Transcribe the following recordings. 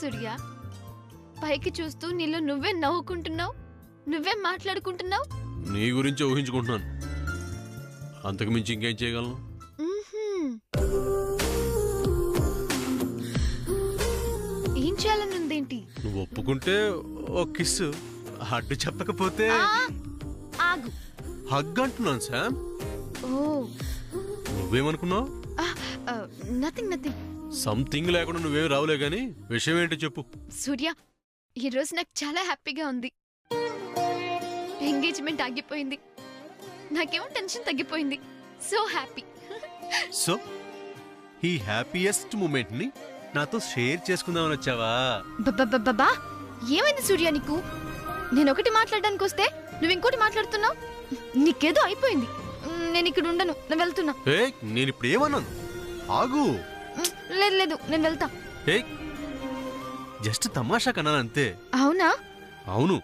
సూర్య? పైకి చూస్తూ నీలో నువ్వే నవ్వుకుంటున్నావు, నువ్వే మాట్లాడుకుంటున్నావు. నీ గురించి ఊహించుకుంటున్నాను, అంతకు మించి ఇంకేం చేయగలను? ఏం చేయాలనుందేంటి? నువ్వు ఒప్పుకుంటే ఓ కిస్సు, అడ్డు చెప్పకపోతే ఆగు. హగ్ అంటున్నాను శామ్. ఓ నువ్వేమనుకున్నావు? Nothing nothing. సంథింగ్ లేకుండా నువ్వేం రావులే గాని విషయం ఏంటో చెప్పు. సూర్య, ఈ రోజు నాకు చాలా హ్యాపీగా ఉంది. ఎంగేజ్మెంట్ ఆగిపోయింది, నాకేమో టెన్షన్ తగ్గిపోయింది. So happy. సో ఈ హ్యాపీయెస్ట్ మూమెంట్ ని నాతో షేర్ చేసుకుందామని వచ్చావా? బాబా, ఏమైంది సూర్య నీకు? నేను ఒకటి మాట్లాడడానికి వస్తే నువ్వు ఇంకోటి మాట్లాడుతున్నావు. నీకేదో అయిపోయింది. నేను ఇక్కడ ఉండను, నేను వెళ్తున్నా. నేను ఇప్పుడు ఏమన్నాను? ఆగు. లేదు లేదు, నేను వెళ్తా. జస్ట్ తమాషా కన్నా అంతే. అవునా? అవును.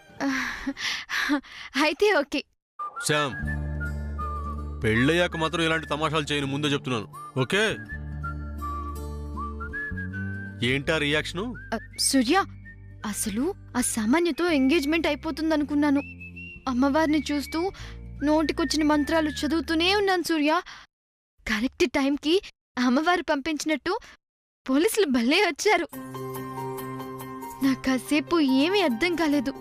అయితే ఓకే. శామ్, పెళ్ళయ్యాక మాత్రం ఇలాంటి తమాషాలు చేయను, ముందే చెప్తున్నాను. ఓకే? ఏంటా రియాక్షను? సూర్య, అసలు ఆ సామాన్యతో ఎంగేజ్మెంట్ అయిపోతుందనుకున్నాను. అమ్మవారిని చూస్తూ నోటికొచ్చిన మంత్రాలు చదువుతూనే ఉన్నాను సూర్య. కరెక్ట్ టైంకి అమ్మవారు పంపించినట్టు పోలీసులు భలే వచ్చారు. నాకు కాసేపు ఏమీ అర్థం కాలేదు.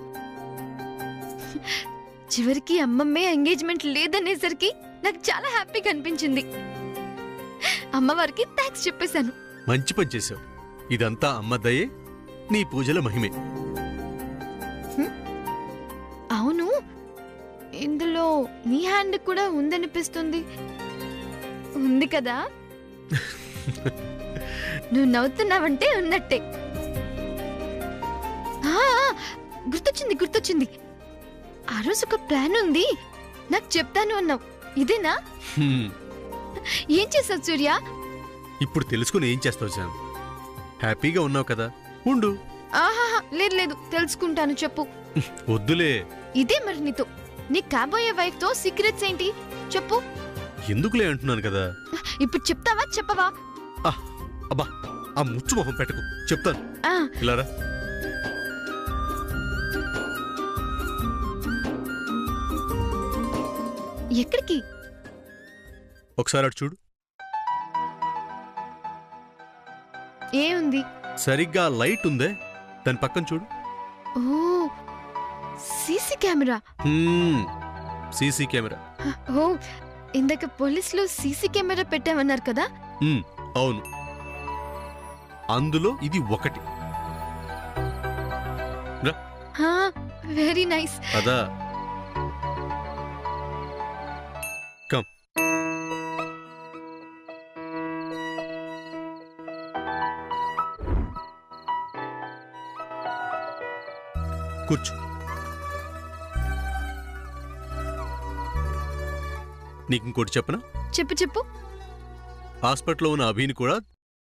చివరికి అమ్మమ్మే ఎంగేజ్మెంట్ లేదనేసరికి నాకు చాలా హ్యాపీగా అనిపించింది. అమ్మవారికి థ్యాంక్స్ చెప్పేశాను. మంచి పని చేశావు. ఇదంతా అమ్మ దయే, నీ పూజల మహిమే. అవును, ఇందులో నీ హ్యాండ్ కూడా ఉందనిపిస్తుంది. ఉంది కదా? నువ్వు నవ్వుతున్నావంటే ఉన్నట్టే. గుర్తొచ్చింది. ఆ రోజు ఒక ప్లాన్ ఉంది, నాకు చెప్తాను అన్నావు. ఇదేనా? ఏం చేసావు సూర్య? ఇప్పుడు తెలుసుకుని ఏం చేస్తావు శామ్? హ్యాపీగా ఉన్నావు కదా, ఉండు. ఆహాహా, లేదు, తెలుసుకుంటాను, చెప్పు. వద్దులే. ఇదే మరి నీతో, నీ కాబోయే వైఫ్ తో సీక్రెట్స్ ఏంటి చెప్పు. ఎందుకులే అంటున్నాను కదా. ఇప్పుడు చెప్తావా చెప్పవా? అబ్బా, ఆ ముచ్చు మొహం పెట్టకు, చెప్తాను. ఇలారా. ఎక్కడికి? ఒకసారి అటు చూడు. ఏముంది? సరిగ్గా లైట్ ఉందే, దాని పక్కన చూడు. ఓ, సీసీ కెమెరా. CC camera. ఓ, ఇందాక పోలీసులు సీసీ కెమెరా పెట్టామన్నారు కదా? అవును, అందులో ఇది ఒకటి. Very nice. అదా, కమ్. కూర్చో. నీకు ఇంకోటి చెప్పనా? చెప్పు. హాస్పిటల్లో ఉన్న అభిని కూడా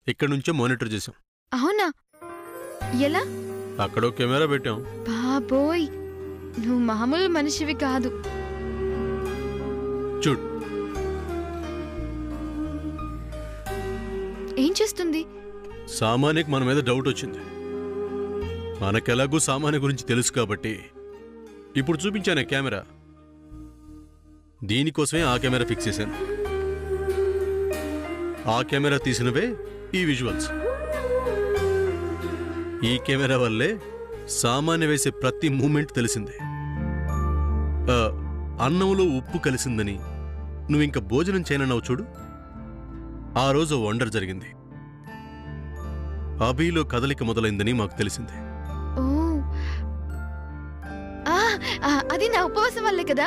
ఇక్కడి నుంచే మానిటర్ చేశాం. అవునా? ఎలా? అక్కడో కెమెరా పెట్టాం. బాబోయ్, నువ్వు మామూలు మనిషివి కాదు. చూడు. ఏం చేస్తుంది? సామాన్యకి మన మీద డౌట్ వచ్చింది. మనకెలాగూ సామాన్య గురించి తెలుసు కాబట్టి ఇప్పుడు చూపించానే కెమెరా. దీనికోసమే ఆ కెమెరా ఫిక్స్ చేశాను. ఆ కెమెరా తీసినవే ఈ విజువల్స్. ఈ కెమెరా వల్లే సామాన్య వేసే ప్రతి మూమెంట్ తెలిసింది. అన్నంలో ఉప్పు కలిసిందని నువ్వింక భోజనం చేయనన్నావు చూడు. ఆ రోజు వండర్ జరిగింది. అభిలో కదలిక మొదలైందని మాకు తెలిసింది. అది నా ఉపవాసం వల్లే కదా?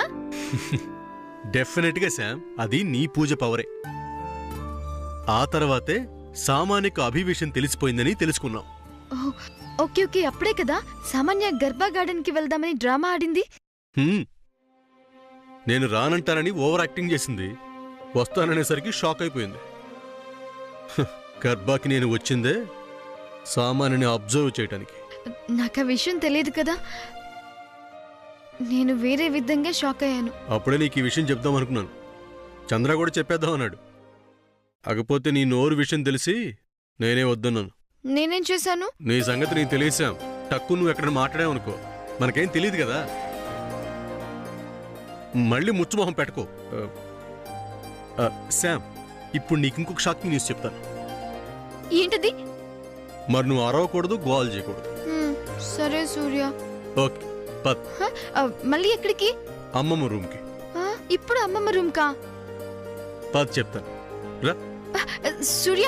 డెఫినెట్గా శామ్, అది నీ పూజ పవరే. ఆ తర్వాతే సామాన్యకు అభి విషయం తెలిసిపోయిందని తెలుసుకున్నాం. ఓకే, అప్పుడే కదా సామాన్య గర్భా గార్డెన్ కి వెళ్దామని డ్రామా ఆడింది. నేను రానంటానని ఓవర్ యాక్టింగ్ చేసింది. వస్తాననేసరికి షాక్ అయిపోయింది. గర్భాకి నేను వచ్చిందే సామాన్యని అబ్జర్వ్ చేయటానికి. నాకు ఆ విషయం తెలియదు కదా, నేను వేరే విధంగా షాక్ అయ్యాను. అప్పుడే నీకు ఈ విషయం చెప్దాం అనుకున్నాను. చంద్ర కూడా చెప్పేద్దాం అన్నాడు. కాకపోతే నీ నోరు విషయం తెలిసి నేనే వద్దన్నాను. నేనేం చేశాను? నీ సంగతి నీకు తెలియసాం. టక్కు నువ్వు ఎక్కడ మాట్లాడావనుకో మనకేం తెలియదు కదా. మళ్ళీ ముచ్చుమొహం పెట్టుకో. శామ్, ఇప్పుడు నీకు ఇంకొక షాకింగ్ న్యూస్ చెప్తాను. ఏంటది? మరి నువ్వు అరవకూడదు, గోల్ చేయకూడదు. సరే సూర్య. ఓకే పద్. మళ్ళీ ఎక్కడికి? అమ్మమ్మ రూమ్కి. ఇప్పుడు అమ్మమ్మ రూమ్ కా? పద్ చెప్తాను రా. సూర్య,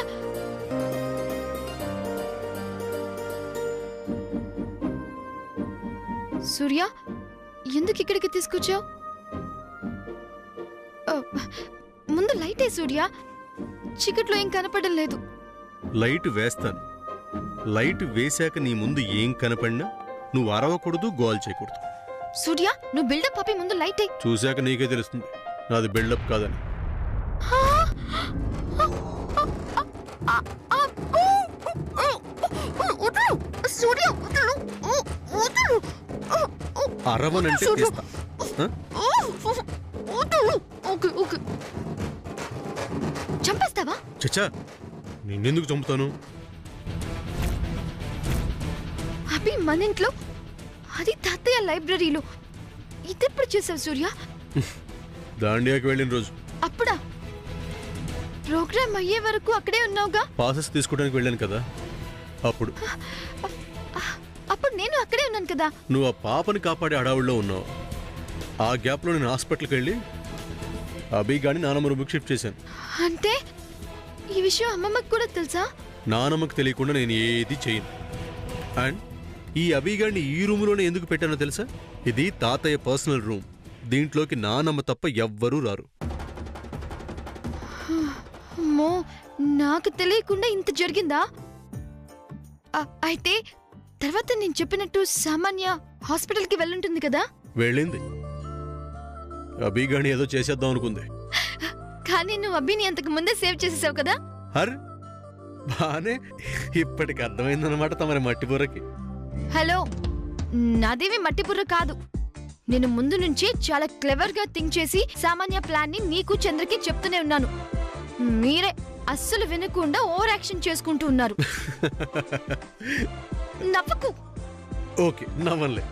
సూర్య ఎందుకు ఇక్కడికి తీసుకొచ్చావు? ముందు లైటే సూర్య, చీకట్లో ఏం కనపడడం లేదు. లైట్ వేస్తాను. లైట్ వేశాక నీ ముందు ఏం కనపడినా నువ్వు అరవకూడదు, గోల్ చేయకూడదు. సూర్య, నువ్వు బిల్డప్ ఆపి ముందు లైటే. చూశాక నీకే తెలుస్తుంది నాది బిల్డప్ కాదని. అరవనంటే తీస్తా. చంపేస్తావా? చచ్చా, నిన్నెందుకు చంపుతాను? అభి మన ఇంట్లో, అది తాతయ్య లైబ్రరీలో. ఇదెప్పుడు చేసావు సూర్య? దాండియాకి వెళ్ళిన రోజు. అప్పుడా? ప్రోగ్రామ్ అయ్యే వరకు అక్కడే ఉన్నావుగా. పాసెస్ తీసుకోవడానికి వెళ్ళాను కదా అప్పుడు. అప్పుడు నేను అక్కడే ఉన్నాను కదా. నువ్వు ఆ పాపని కాపాడే హడావుల్లో ఉన్నావు. ఆ గ్యాప్లో నేను హాస్పిటల్కి వెళ్ళి అభి గాని నానమ్మ రూమ్కి షిఫ్ట్ చేశాను. అంటే ఈ విషయం అమ్మమ్మకి కూడా తెలుసా? నానమ్మకి తెలియకుండా నేను ఏది చేయను. అండ్ ఈ అభి గారిని ఈ రూమ్లోనే ఎందుకు పెట్టానో తెలుసా? ఇది తాతయ్య పర్సనల్ రూమ్. దీంట్లోకి నానమ్మ తప్ప ఎవ్వరూ రారు. అమ్మో, నాకు తెలియకుండా ఇంత జరిగిందా? అయితే తర్వాత నేను చెప్పినట్టు సామాన్య హాస్పిటల్కి వెళ్ళుంటుంది కదా? వెళ్ళింది. అభి గాని ఏదో చేసేద్దాం అనుకుంది. కానీ నువ్వు అభిని అంతకు ముందే సేవ్ చేసేసావు కదా? హర్ బానే, ఇప్పటికి అర్థమైందన్నమాట తమరి మట్టిబుర్రకి. హలో, నాదేవి మట్టిబుర్ర కాదు. నేను ముందు నుంచి చాలా క్లెవర్ గా థింక్ చేసి సామాన్య ప్లాన్ ని నీకు చంద్రకి చెప్తూనే ఉన్నాను. మీరే అస్సలు వినకుండా ఓవర్ యాక్షన్ చేసుకుంటూ ఉన్నారు. నవ్వకు. ఓకే, నవ్వలే.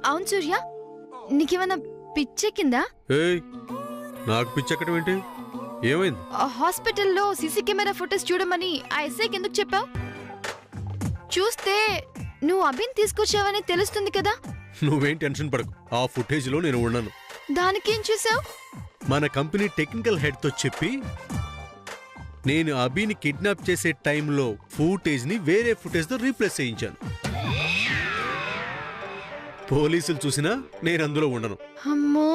అవును సూర్య, నీకేమన్నా పిచ్చెక్కిందా? నాకు పిచ్చెక్కడం ఏంటి? ఏమైంది? హాస్పిటల్లో సీసీ కెమెరా ఫోటోస్ చూడమని ఆ ఎస్ఐకి ఎందుకు చెప్పావు? చూస్తే నువ్వు అభిని తీసుకొచ్చావని తెలుస్తుంది కదా. నువ్వేం టెన్షన్ పడకు, ఆ ఫుటేజ్ లో నేను ఉన్నాను. దానికేం చేసావు? మన కంపెనీ టెక్నికల్ హెడ్ తో చెప్పి నేను అభిని కిడ్నాప్ చేసే టైంలో ఫుటేజ్ ని వేరే ఫుటేజ్ తో రీప్లేస్ చేయించాను. పోలీసులు చూసినా నేను అందులో ఉండను. అమ్మో,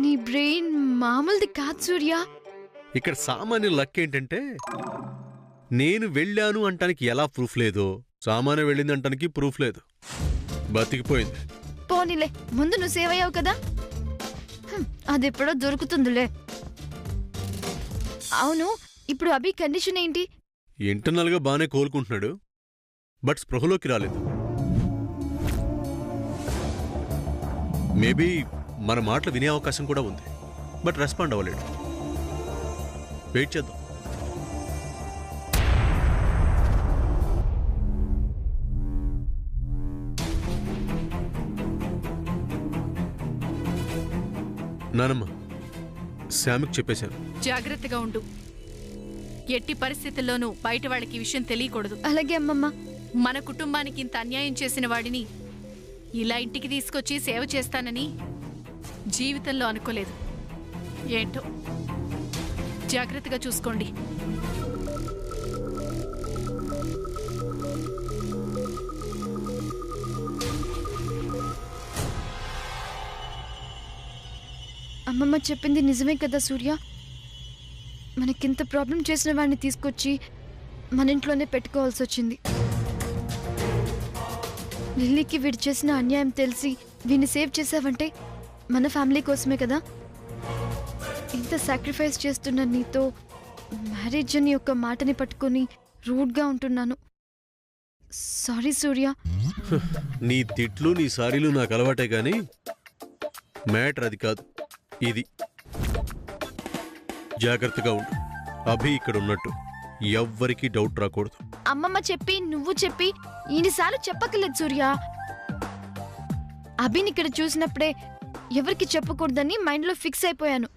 నీ బ్రెయిన్ మామూలుది కాదు సూర్య. ఇక్కడ సామాన్య లక్ ఏంటంటే నేను వెళ్ళాను అంటానికి ఎలా ప్రూఫ్ లేదో, సామాన్య వెళ్ళింది అంటానికి ప్రూఫ్ లేదు. బతికిపోయింది. పోనీలే, ముందు నువ్వు సేవ్ అయ్యావు కదా, అది ఎప్పుడో దొరుకుతుందిలే. అవును, ఇప్పుడు అభి కండిషన్ ఏంటి? ఇంటర్నల్ గా బానే కోలుకుంటున్నాడు, బట్ స్పృహలోకి రాలేదు. మేబీ మన మాటలు వినే అవకాశం కూడా ఉంది, బట్ రెస్పాండ్ అవ్వలేడు. వెయిట్ చేద్దాం. నానమ్మ, శామ్కి చెప్పేశాను. జాగ్రత్తగా ఉండు. ఎట్టి పరిస్థితుల్లోనూ బయట వాళ్ళకి ఈ విషయం తెలియకూడదు. అలాగే అమ్మమ్మ. మన కుటుంబానికి ఇంత అన్యాయం చేసిన వాడిని ఇలా ఇంటికి తీసుకొచ్చి సేవ చేస్తానని జీవితంలో అనుకోలేదు. ఏంటో, జాగ్రత్తగా చూసుకోండి. అమ్మమ్మ చెప్పింది నిజమే కదా సూర్య. మనకింత ప్రాబ్లం చేసిన వాడిని తీసుకొచ్చి మన ఇంట్లోనే పెట్టుకోవాల్సి వచ్చింది. లిల్లీకి వీడు చేసిన అన్యాయం తెలిసి వీడిని సేవ్ చేసావంటే మన ఫ్యామిలీ కోసమే కదా. ఇంత సాక్రిఫైస్ చేస్తున్న నీతో మ్యారేజ్ అని ఒక మాటని పట్టుకొని రూడ్గా ఉంటున్నాను. సారీ సూర్య. నీ తిట్లు నీ సారీలు నాకు అలవాటే గాని మ్యాటర్ అది కాదు, ఇది. జాగ్రత్తగా ఉండు. అభి ఇక్కడ ఉన్నట్టు ఎవ్వరికీ డౌట్ రాకూడదు. అమ్మమ్మ చెప్పి నువ్వు చెప్పి ఇన్నిసార్లు చెప్పకలేదు సూర్య. అభిని ఇక్కడ చూసినప్పుడే ఎవరికి చెప్పకూడదని మైండ్లో ఫిక్స్ అయిపోయాను.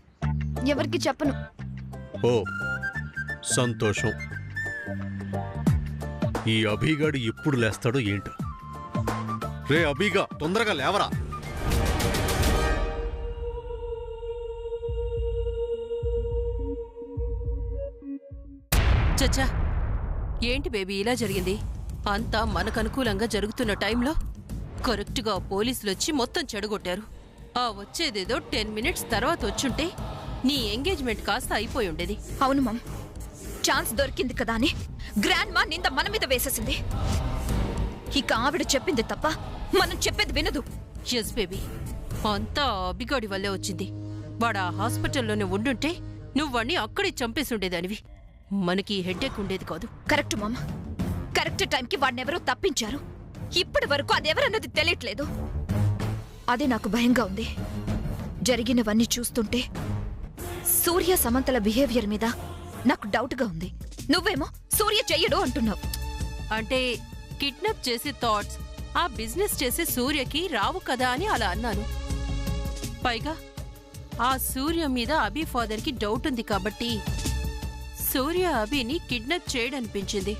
ఎవరికి చెప్పను. ఓ సంతోషం. ఈ అభిగాడు ఎప్పుడు లేస్తాడో ఏంటో. రే అభిగా, తొందరగా లేవరా. చచ్చా, ఏంటి బేబీ ఇలా జరిగింది? అంతా మనకనుకూలంగా జరుగుతున్న టైంలో కరెక్ట్గా పోలీసులొచ్చి మొత్తం చెడగొట్టారు. ఆ వచ్చేదేదో 10 మినిట్స్ తర్వాత వచ్చుంటే నీ ఎంగేజ్మెంట్ కాస్త అయిపోయి ఉండేది. అవును మామ్, ఛాన్స్ దొరికింది కదా అని గ్రాండ్ మా నింద మన మీద వేసేసింది. ఇక ఆవిడ చెప్పింది తప్ప మనం చెప్పేది వినదు. ఎస్ బేబీ, అంతా అభిగాడి వల్లే వచ్చింది. వాడు ఆ హాస్పిటల్లోనే ఉండుంటే నువ్వు వాణ్ణి అక్కడే చంపేసి ఉండేదానివి. మనకి హెడ్ఏక్ ఉండేది కాదు. కరెక్ట్ మామ, కరెక్ట్ టైంకి వాడినెవరో తప్పించారు. ఇప్పటి వరకు అదెవరన్నది తెలియట్లేదు. అదే నాకు భయంగా ఉంది. జరిగినవన్నీ చూస్తుంటే సూర్య సమంతల బిహేవియర్ మీద నాకు డౌట్గా ఉంది. నువ్వేమో సూర్య చెయ్యడు అంటున్నావు. అంటే కిడ్నాప్ చేసే థాట్స్ ఆ బిజినెస్ చేసే సూర్యకి రావు కదా అని అలా అన్నాను. పైగా ఆ సూర్య మీద అభి ఫాదర్కి డౌట్ ఉంది కాబట్టి సూర్య అభిని కిడ్నాప్ చేయడనిపించింది.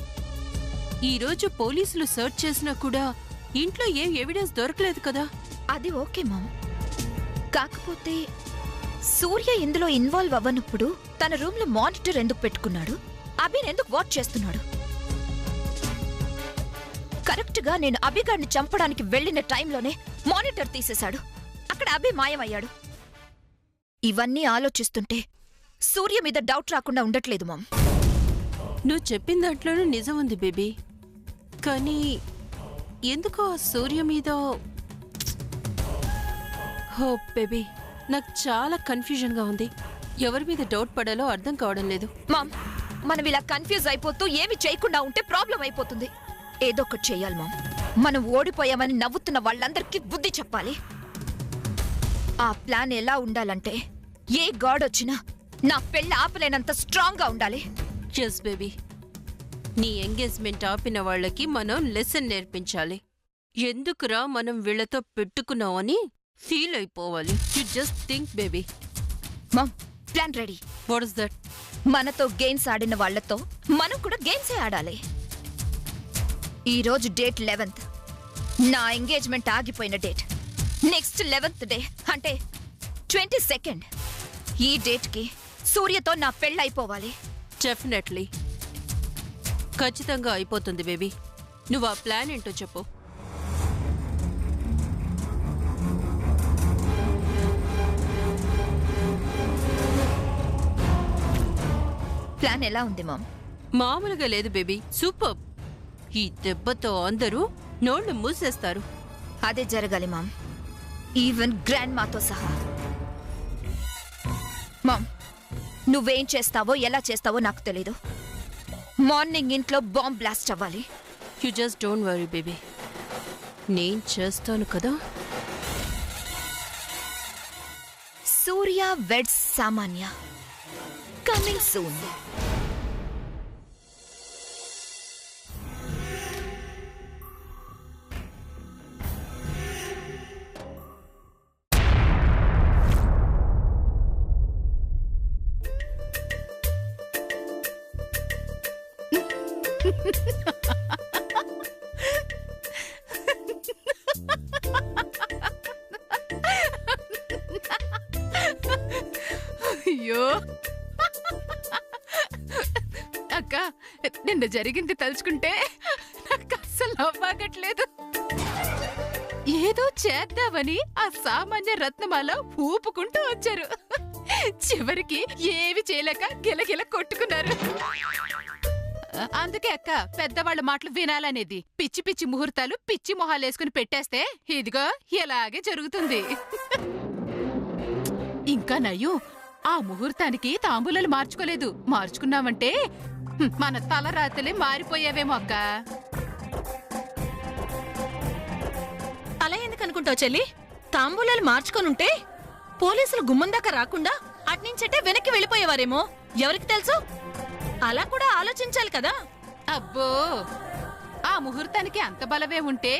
ఈరోజు పోలీసులు సర్చ్ చేసినా కూడా ఇంట్లో ఏం ఎవిడెన్స్ దొరకలేదు కదా. అది ఓకే మామ్, కాకపోతే సూర్య ఇందులో ఇన్వాల్వ్ అవ్వనప్పుడు తన రూమ్ లో మానిటర్ ఎందుకు పెట్టుకున్నాడు? అభిని ఎందుకు వాచ్ చేస్తున్నాడు? కరెక్ట్ గా నేను అభిగాడిని చంపడానికి వెళ్లిన టైంలోనే మానిటర్ తీసేశాడు. అక్కడ అభి మాయమయ్యాడు. ఇవన్నీ ఆలోచిస్తుంటే సూర్య మీద డౌట్ రాకుండా ఉండట్లేదు మామ్. నువ్వు చెప్పిన దాంట్లోనూ నిజం ఉంది బేబీ, కానీ ఎందుకో ఆ సూర్య మీద హో బేబీ, నాకు చాలా కన్ఫ్యూజన్గా ఉంది. ఎవరి మీద డౌట్ పడాలో అర్థం కావడం లేదు. మామ్, మనం ఇలా కన్ఫ్యూజ్ అయిపోతూ ఏమి చేయకుండా ఉంటే ప్రాబ్లం అయిపోతుంది. ఏదో ఒకటి చెయ్యాలి మామ్. మనం ఓడిపోయామని నవ్వుతున్న వాళ్ళందరికీ బుద్ధి చెప్పాలి. ఆ ప్లాన్ ఎలా ఉండాలంటే ఏ గాడ్ వచ్చినా నా పెళ్ళి ఆపలేనంత స్ట్రాంగ్ గా ఉండాలి. ఎస్ బేబీ, నీ ఎంగేజ్మెంట్ ఆపిన వాళ్ళకి మనం లెసన్ నేర్పించాలి. ఎందుకురా మనం వీళ్లతో పెట్టుకున్నావని ఫీల్ అయిపోవాలి. You just think baby. Mom, plan ready. What is that? మనతో గేమ్స్ ఆడిన వాళ్లతో మనం కూడా గేమ్సే ఆడాలి. ఈ రోజు డేట్ 11th, నా ఎంగేజ్మెంట్ ఆగిపోయిన డేట్. నెక్స్ట్ 11th డే అంటే 22nd. ఈ డేట్ కి సూర్యతో నా పెళ్ళైపోవాలి. డెఫినెట్లీ, ఖచ్చితంగా అయిపోతుంది బేబీ. నువ్వు ఆ ప్లాన్ ఏంటో చెప్పు. ప్లాన్ ఎలా ఉంది మామ్? మామూలుగా లేదు బేబీ, సూపర్. ఈ దెబ్బతో అందరూ నోళ్లు మూసేస్తారు. అదే జరగాలి మామ్, ఈవెన్ గ్రాండ్ మాతో సహా. మామ్, నువ్వేం చేస్తావో ఎలా చేస్తావో నాకు తెలీదు. మార్నింగ్ ఇంట్లో బాంబ్ బ్లాస్ట్ అవ్వాలి. You just don't worry baby, నేను చేస్తాను కదా. సూర్య వెడ్స్ సామాన్య కమింగ్ సూన్. అయ్యో అక్క, నిన్న జరిగింది తలుచుకుంటే నాకు అస్సలు నవ్వాగట్లేదు. ఏదో చేద్దామని ఆ సామాన్య రత్నమాల ఊపుకుంటూ వచ్చారు. చివరికి ఏవి చేయలేక గిలగిల కొట్టుకున్నారు. అందుకే అక్క, పెద్దవాళ్ళ మాటలు వినాలనేది. పిచ్చి పిచ్చి ముహూర్తాలు పిచ్చి మొహాలేసుకుని పెట్టేస్తే ఇదిగో ఇలాగే జరుగుతుంది. ఇంకా నయ్యు, ఆ ముహూర్తానికి తాంబూలాలు మార్చుకోలేదు. మార్చుకున్నావంటే మన తలరాతలే మారిపోయావేమో అక్క. అలా ఎందుకు అనుకుంటావు చెల్లి? తాంబూలాలు మార్చుకొనుంటే పోలీసులు గుమ్మం దాకా రాకుండా అట్నుంచటే వెనక్కి వెళ్ళిపోయేవారేమో. ఎవరికి తెలుసు? అలా కూడా ఆలోచించాలి కదా. అబ్బో ఆ ముహూర్తానికి అంత బలమే ఉంటే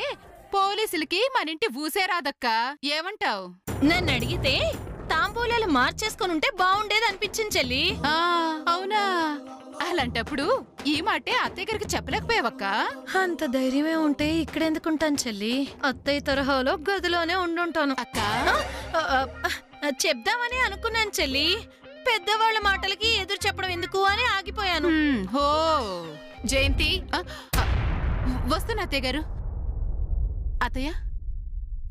పోలీసులకి మనింటి ఊసే రాదక్కా. ఏమంటావ్? నన్ను అడిగితే తాంబూలాలు మార్చేసుకొని ఉంటే బాగుండేది అనిపించింది చెల్లి. అవునా? అలాంటప్పుడు ఈ మాటే అత్తయ్య గారికి చెప్పలేకపోయావక్క? అంత ధైర్యమే ఉంటే ఇక్కడెందుకుంటాను చెల్లి, అత్తయ్య తరహాలో గదిలోనే ఉండుంటాను. అక్క చెప్దామని అనుకున్నాను చెల్లి, పెద్దవాళ్ల మాటలకి ఎదురు చెప్పడం ఎందుకు అని ఆగిపోయాను. హో జయంతి, వస్తున్నా అత్తయ్య గారు. అత్తయ్య,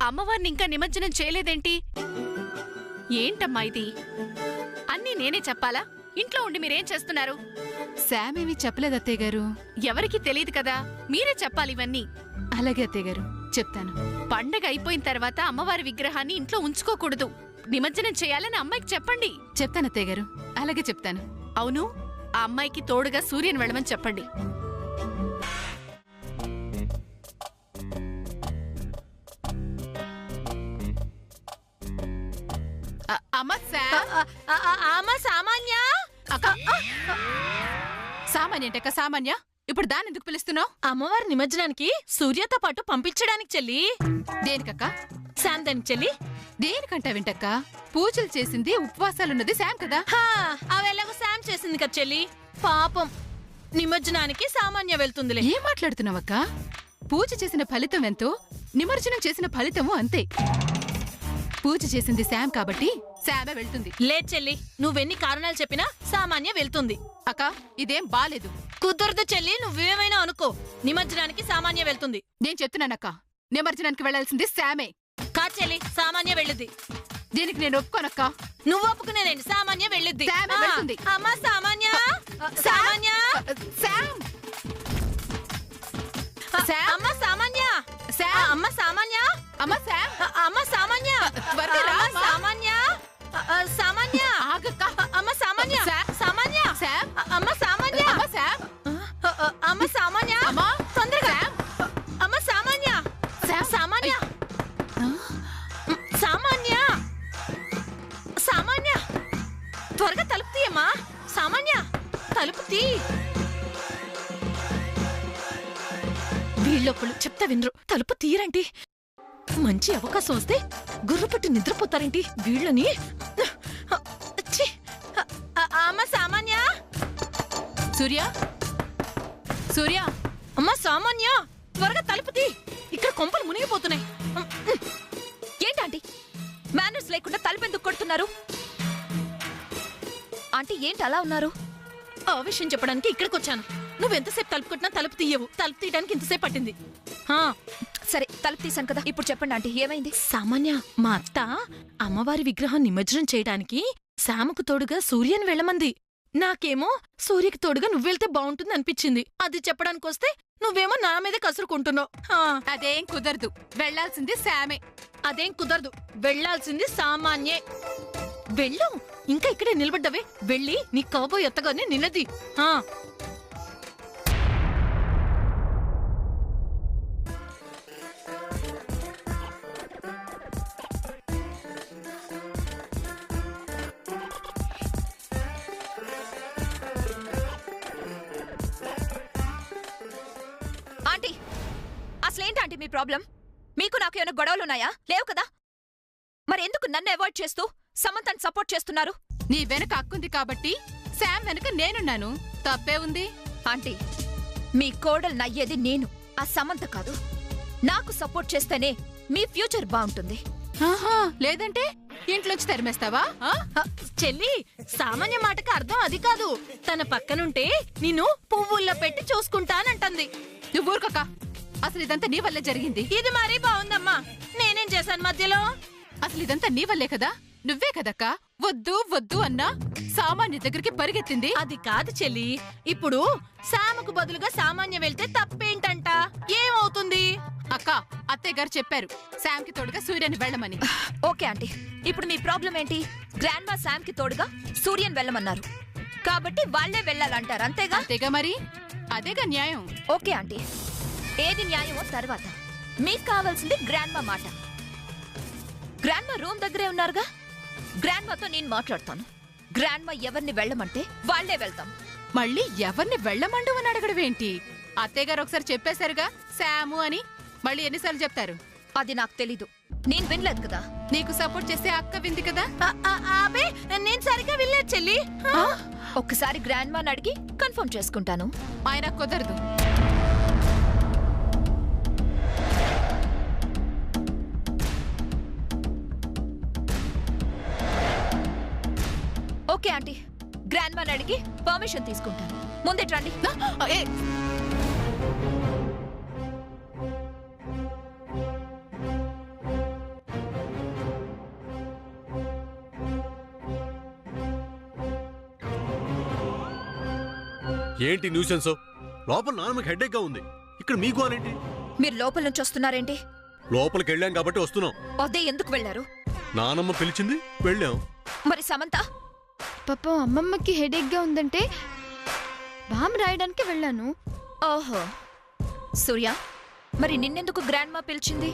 అమ్మవారిని ఇంకా నిమజ్జనం చేయలేదేంటి? ఏంటమ్మా ఇది? అన్నీ నేనే చెప్పాలా? ఇంట్లో ఉండి మీరేం చేస్తున్నారు? శామ్ ఏమీ చెప్పలేదు అత్తయ్య గారు. ఎవరికి తెలియదు కదా, మీరే చెప్పాలి ఇవన్నీ. అలాగే అత్తయ్య గారు, చెప్తాను. పండగ అయిపోయిన తర్వాత అమ్మవారి విగ్రహాన్ని ఇంట్లో ఉంచుకోకూడదు, నిమజ్జనం చేయాలని అమ్మాయికి చెప్పండి. చెప్తాను అత్తయ్య గారు, అలాగే చెప్తాను. అవును, ఆ అమ్మాయికి తోడుగా సూర్యని వెళ్ళమని చెప్పండి. అమ్మ శామ్. ఆమా సామాన్య. సామాన్య అంటే అక్క సామాన్య. ఇప్పుడు దాన్ని ఎందుకు పిలుస్తున్నావు? అమ్మవారి నిమజ్జనానికి సూర్యతో పాటు పంపించడానికి చెల్లి. దేనికక్క? శామ్ దానికి చెల్లి. దేనికంటా వింటక్క? పూజలు చేసింది, ఉపవాసాలున్నది శామ్ కదా. అవెలాగో శామ్ చేసింది కదా చెల్లి. పాపం నిమజ్జనానికి సామాన్య వెళ్తుందిలే. ఏం మాట్లాడుతున్నావక్క? పూజ చేసిన ఫలితం ఎంతో, నిమజ్జనం చేసిన ఫలితము అంతే. పూజ చేసింది శామ్ కాబట్టి శామే వెళ్తుంది. లేదు చెల్లి, నువ్వెన్ని కారణాలు చెప్పినా సామాన్య వెళ్తుంది. అక్క ఇదేం బాలేదు. కుదరదు చెల్లి, నువ్వేమైనా అనుకో, నిమజ్జనానికి సామాన్య వెళ్తుంది. నేను చెప్తున్నానక్క, నిమజ్జనానికి వెళ్లాల్సింది శామే. కా చెల్లి, సామాన్య వెళ్ళిద్ది. దీనికి నేను ఒప్పుకోనక్క. నువ్వు ఒప్పుకునేదేంటి? సామాన్య వెళ్ళిద్ది. శామే వెళ్తుంది. అమ్మా సామాన్య. సామాన్య. శామ్. అమ్మ సామాన్య. అమ్మ సామాన్య. అమ్మ శామ్. అమ్మ సామాన్య. త్వరగా రా అమ్మా. సామాన్య. సామాన్య. ఆగక్క. అమ్మ సామాన్య. సామాన్య. శామ్. అమ్మ సామాన్య. అమ్మ శామ్. అమ్మ సామాన్య. అమ్మా తొందరగా. అమ్మ సామాన్య. సామాన్య. సామాన్య. సామాన్య. త్వరగా తలుపు తీయమ్మా. సామాన్య, తలుపు తీ. వీళ్ళొక్కళ్ళు చెప్తా వినరు, తలుపు తీయరంటి. మంచి అవకాశం వస్తే గుర్రపట్టి నిద్రపోతారేంటి వీళ్ళని. అమ్మ సామాన్య. సూర్య. సూర్య. అమ్మ సామాన్య, త్వరగా తలుపు తీ, ఇక్కడ కొంపలు మునిగిపోతున్నాయి. ఏంటంటీ మేనర్స్ లేకుండా తలుపెందుకు కొడుతున్నారు? ఆంటీ ఏంటి అలా ఉన్నారు? ఆ విషయం చెప్పడానికి ఇక్కడికి వచ్చాను. నువ్వెంతసేపు తలుపు కొట్టినా తలుపు తీయవు. తలుపు తీయడానికి ఇంతసేపు పట్టింది. సరే తలుపు తీసాను కదా, ఇప్పుడు చెప్పండి ఆంటీ ఏమైంది? సామాన్య, మా అత్త అమ్మవారి విగ్రహం నిమజ్జనం చేయడానికి శామకు తోడుగా సూర్యని వెళ్ళమంది. నాకేమో సూర్యకి తోడుగా నువ్వెళ్తే బాగుంటుంది అనిపించింది. అది చెప్పడానికి వస్తే నువ్వేమో నా మీద కసురుకుంటున్నావు. అదేం కుదరదు, వెళ్లాల్సింది శామే. అదేం కుదరదు, వెళ్లాల్సింది సామాన్యే. వెళ్ళు, ఇంకా ఇక్కడే నిలబడ్డవే, వెళ్ళి నీ కాబోయే అత్తగానే నిన్నది. ఆంటీ అసలేంటి ఆంటీ మీ ప్రాబ్లం? మీకు నాకు ఏమైనా గొడవలున్నాయా? లేవు కదా, మరి ఎందుకు నన్ను అవాయిడ్ చేస్తూ సమంతని సపోర్ట్ చేస్తున్నారు? నీ వెనక అక్కుంది కాబట్టి శామ్ వెనక నేనున్నాను, తప్పే ఉంది? ఆంటీ మీ కోడలు నయ్యేది నేను, ఆ సమంత కాదు. నాకు సపోర్ట్ చేస్తేనే మీ ఫ్యూచర్ బాగుంటుంది. లేదంటే ఇంట్లోంచి తరిమేస్తావా? చెల్లి, సామాన్య మాటకి అర్థం అది కాదు. తన పక్కనుంటే నిన్ను పువ్వుల్లో పెట్టి చూసుకుంటానంటుంది. నువ్వు ఊరుకోక, అసలు ఇదంతా నీ వల్లే జరిగింది. ఇది మరీ బాగుందమ్మా, నేనేం చేశాను మధ్యలో? అసలు ఇదంతా నీ వల్లే కదా, నువ్వే కదక్క వద్దు వద్దు అన్నా సామాన్య దగ్గరికి పరిగెత్తింది. అది కాదు చెల్లి, ఇప్పుడు శామకు బదులుగా సామాన్య వెళ్తే తప్పేంటంట? ఏమవుతుంది? అక్క, అత్తయ్య గారు చెప్పారు శామ్ కి తోడుగా సూర్యని వెళ్ళమని. ఓకే ఆంటీ, ఇప్పుడు మీ ప్రాబ్లం ఏంటి? గ్రాండ్ మా శామ్ కి తోడుగా సూర్యన్ వెళ్ళమన్నారు కాబట్టి వాళ్లే వెళ్ళాలంటారు, అంతేగా? అంతేగా, మరి అదేగా న్యాయం. ఓకే ఆంటీ, ఏది న్యాయమో తర్వాత. మీకు కావాల్సింది గ్రాండ్ మా మాట. గ్రాండ్ మా రూమ్ దగ్గరే ఉన్నారుగా, గ్రాండ్ మాతో నేను మాట్లాడతాను. గ్రాండ్ మా ఎవరిని వెళ్ళమంటే వాళ్లే వెళ్తాం. మళ్ళీ ఎవరిని వెళ్ళమండు అని అడగడమేంటి? అత్తయ్య గారు ఒకసారి చెప్పేశారుగా శాము అని, మళ్ళీ ఎన్నిసార్లు చెప్తారు? అది నాకు తెలీదు, నేను వినలేదు కదా. నీకు సపోర్ట్ చేసే అక్క వింది కదా. అబే నేను సరిగ్గా వెళ్ళలేదు చెల్లి. ఒక్కసారి గ్రాండ్ మాని అడిగి కన్ఫర్మ్ చేసుకుంటాను. ఆయన కుదరదు. ఓకే ఆంటీ, గ్రాండ్ మాని అడిగి పర్మిషన్ తీసుకుంటాను. ముందే రండి. ఏంటి న్యూసెన్స్? లోపల నాన్నమ్మకి హెడేక్ గా ఉంది, ఇక్కడ మీకు అదేంటి? మీరు లోపల నుంచి వస్తున్నారేంటి? లోపలికి వెళ్ళాం కాబట్టి వస్తున్నాం. అదే ఎందుకు వెళ్ళారు? నానమ్మ పిలిచింది, వెళ్ళాం. మరి సమంత? పాపం అమ్మమ్మకి హెడేక్ గా ఉందంటే బామ్ రాయడానికి వెళ్ళాను. ఓహో, సూర్య మరి నిన్నెందుకు గ్రాండ్ మా పిలిచింది?